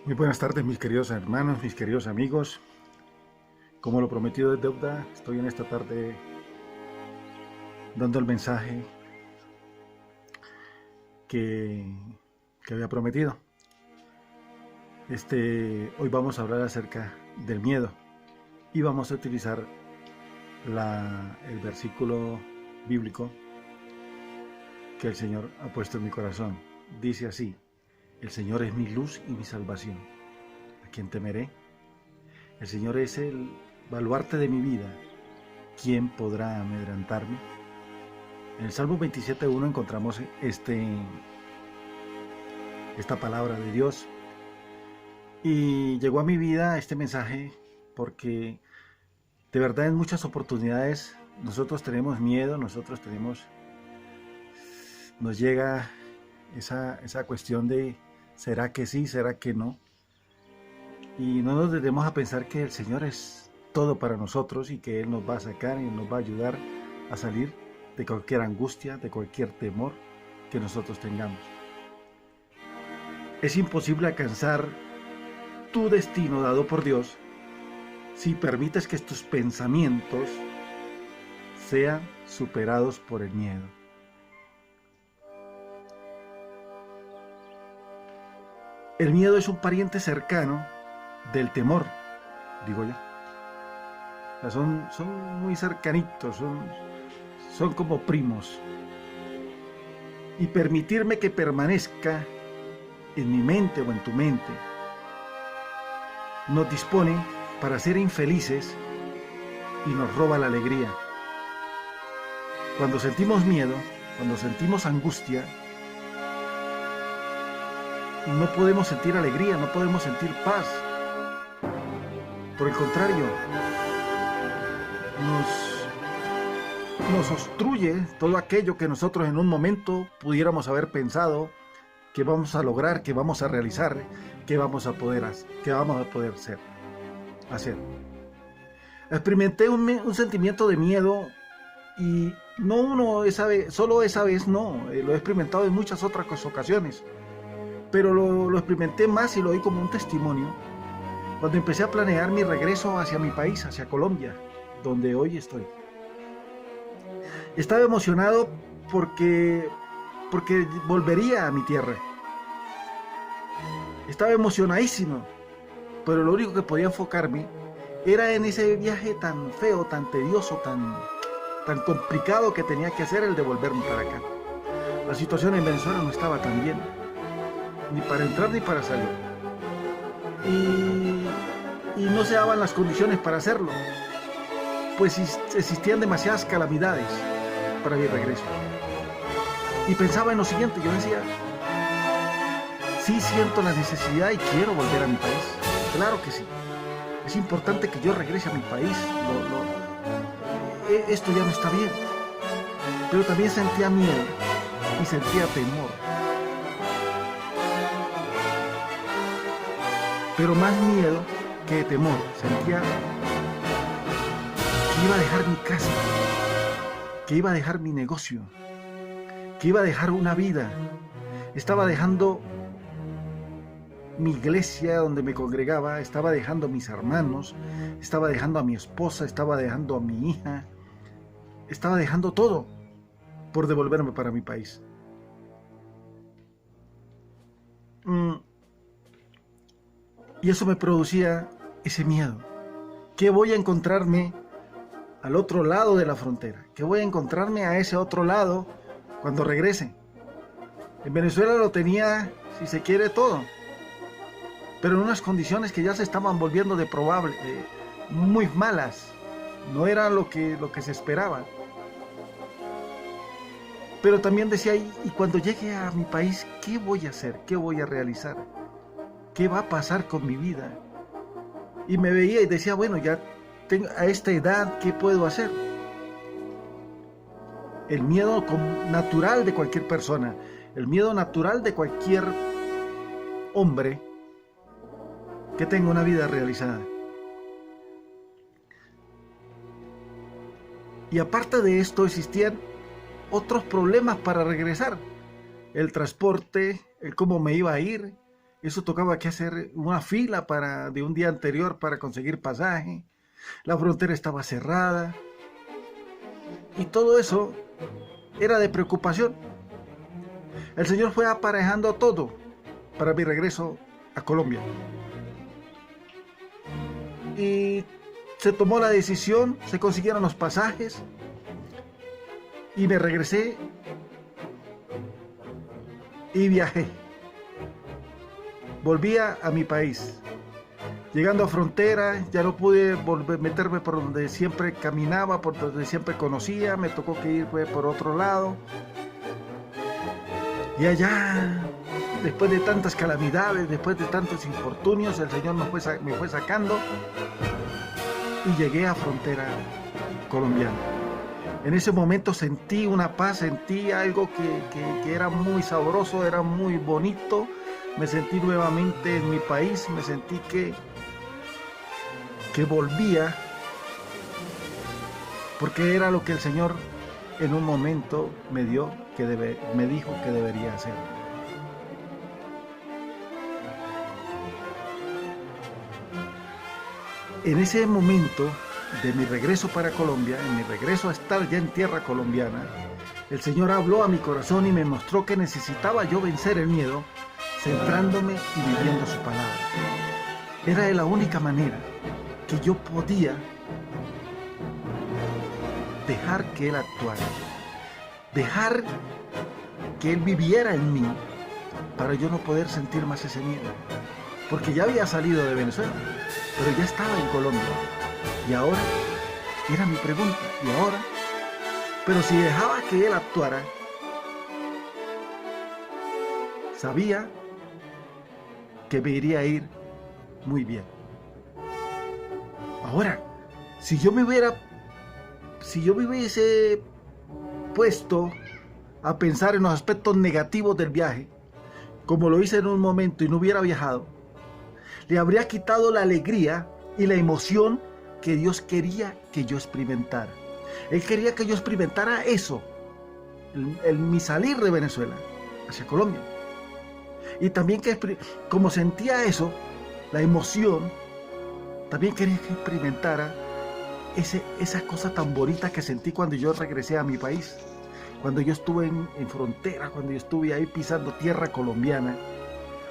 Muy buenas tardes, mis queridos hermanos, mis queridos amigos. Como lo prometido es deuda, estoy en esta tarde dando el mensaje que había prometido. Hoy vamos a hablar acerca del miedo y vamos a utilizar el versículo bíblico que el Señor ha puesto en mi corazón. Dice así: el Señor es mi luz y mi salvación. ¿A quién temeré? El Señor es el baluarte de mi vida. ¿Quién podrá amedrentarme? En el Salmo 27:1 encontramos esta palabra de Dios. Y llegó a mi vida este mensaje porque de verdad en muchas oportunidades nosotros tenemos miedo, nos llega esa cuestión de ¿será que sí? ¿Será que no? Y no nos detenemos a pensar que el Señor es todo para nosotros y que Él nos va a sacar y nos va a ayudar a salir de cualquier angustia, de cualquier temor que nosotros tengamos. Es imposible alcanzar tu destino dado por Dios si permites que tus pensamientos sean superados por el miedo. El miedo es un pariente cercano del temor, digo yo. O sea, son muy cercanitos, son como primos. Y permitirme que permanezca en mi mente o en tu mente nos dispone para ser infelices y nos roba la alegría. Cuando sentimos miedo, cuando sentimos angustia, no podemos sentir alegría, no podemos sentir paz. Por el contrario, nos obstruye todo aquello que nosotros en un momento pudiéramos haber pensado que vamos a lograr, que vamos a realizar, que vamos a poder hacer. Experimenté un sentimiento de miedo y solo esa vez no, lo he experimentado en muchas otras ocasiones, pero lo experimenté más y lo di como un testimonio cuando empecé a planear mi regreso hacia mi país, hacia Colombia, donde hoy estoy. Estaba emocionado porque volvería a mi tierra. Estaba emocionadísimo, pero lo único que podía enfocarme era en ese viaje tan feo, tan tedioso, tan complicado que tenía que hacer el de volverme para acá. La situación en Venezuela no estaba tan bien, ni para entrar ni para salir. Y no se daban las condiciones para hacerlo, pues existían demasiadas calamidades para mi regreso. Y pensaba en lo siguiente, yo decía, sí siento la necesidad y quiero volver a mi país, claro que sí, es importante que yo regrese a mi país, esto ya no está bien, pero también sentía miedo y sentía temor, pero más miedo que temor, sentía que iba a dejar mi casa, que iba a dejar mi negocio, que iba a dejar una vida. Estaba dejando mi iglesia donde me congregaba, estaba dejando a mis hermanos, estaba dejando a mi esposa, estaba dejando a mi hija, estaba dejando todo por devolverme para mi país. Y eso me producía ese miedo. ¿Qué voy a encontrarme al otro lado de la frontera? ¿Qué voy a encontrarme a ese otro lado cuando regrese? En Venezuela lo tenía, si se quiere, todo, pero en unas condiciones que ya se estaban volviendo muy malas. No era lo que se esperaba. Pero también decía, y cuando llegue a mi país, ¿qué voy a hacer? ¿Qué voy a realizar? ¿Qué va a pasar con mi vida? Y me veía y decía, bueno, ya tengo a esta edad, ¿qué puedo hacer? El miedo natural de cualquier persona, el miedo natural de cualquier hombre que tenga una vida realizada. Y aparte de esto existían otros problemas para regresar. El transporte, el cómo me iba a ir, Eso tocaba que hacer una fila de un día anterior para conseguir pasaje. La frontera estaba cerrada. Y todo eso era de preocupación. El Señor fue aparejando todo para mi regreso a Colombia. Y se tomó la decisión, se consiguieron los pasajes y me regresé y viajé. Volvía a mi país. Llegando a frontera, ya no pude meterme por donde siempre caminaba, por donde siempre conocía, me tocó que ir por otro lado. Y allá, después de tantas calamidades, después de tantos infortunios, el Señor me fue sacando y llegué a frontera colombiana. En ese momento sentí una paz, sentí algo que era muy sabroso, era muy bonito. Me sentí nuevamente en mi país, me sentí que volvía, porque era lo que el Señor en un momento me dijo que debería hacer. En ese momento de mi regreso para Colombia, en mi regreso a estar ya en tierra colombiana, el Señor habló a mi corazón y me mostró que necesitaba yo vencer el miedo, centrándome y viviendo su palabra. Era de la única manera que yo podía dejar que Él actuara, dejar que Él viviera en mí para yo no poder sentir más ese miedo, porque ya había salido de Venezuela, pero ya estaba en Colombia. Y ahora, era mi pregunta, ¿y ahora? Pero si dejaba que Él actuara, sabía que me iría a ir muy bien. Ahora, si yo me hubiese puesto a pensar en los aspectos negativos del viaje, como lo hice en un momento y no hubiera viajado, le habría quitado la alegría y la emoción que Dios quería que yo experimentara. Él quería que yo experimentara eso, mi salir de Venezuela hacia Colombia. Y también que, como sentía eso, la emoción, también quería que experimentara esa cosa tan bonita que sentí cuando yo regresé a mi país, cuando yo estuve en frontera, cuando yo estuve ahí pisando tierra colombiana.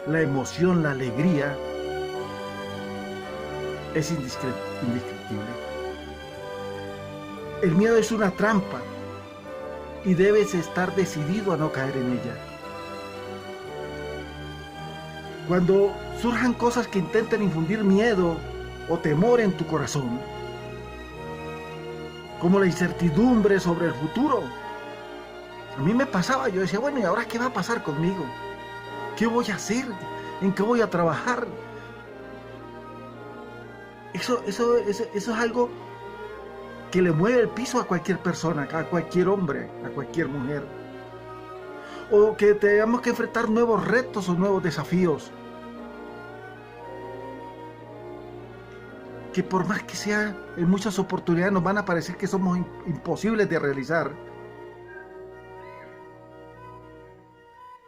La emoción, la alegría es indescriptible. El miedo es una trampa y debes estar decidido a no caer en ella. Cuando surjan cosas que intenten infundir miedo o temor en tu corazón, como la incertidumbre sobre el futuro, a mí me pasaba, yo decía, bueno, ¿y ahora qué va a pasar conmigo? ¿Qué voy a hacer? ¿En qué voy a trabajar? Eso es algo que le mueve el piso a cualquier persona, a cualquier hombre, a cualquier mujer. O que tengamos que enfrentar nuevos retos o nuevos desafíos. Que por más que sea, en muchas oportunidades nos van a parecer que somos imposibles de realizar.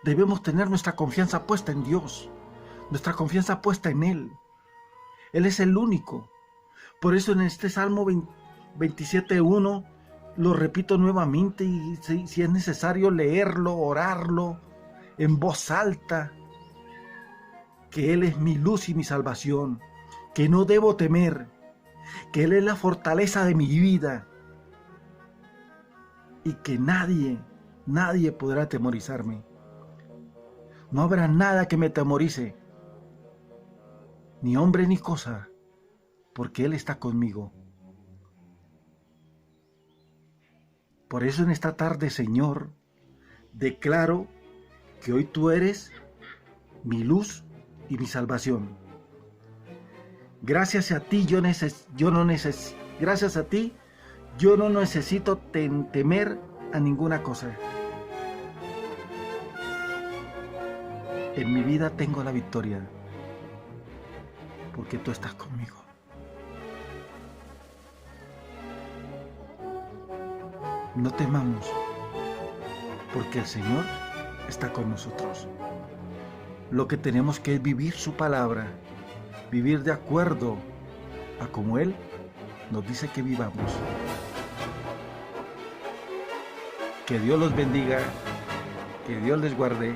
Debemos tener nuestra confianza puesta en Dios, nuestra confianza puesta en Él. Él es el único. Por eso en este Salmo 27:1 lo repito nuevamente, y si es necesario leerlo, orarlo en voz alta, que Él es mi luz y mi salvación, que no debo temer, que Él es la fortaleza de mi vida y que nadie podrá atemorizarme. No habrá nada que me atemorice, ni hombre ni cosa, porque Él está conmigo. Por eso en esta tarde, Señor, declaro que hoy tú eres mi luz y mi salvación. Gracias a ti yo no necesito temer a ninguna cosa. En mi vida tengo la victoria, porque tú estás conmigo. No temamos, porque el Señor está con nosotros. lo que tenemos que es vivir su palabra, vivir de acuerdo a como Él nos dice que vivamos. Que Dios los bendiga, que Dios les guarde.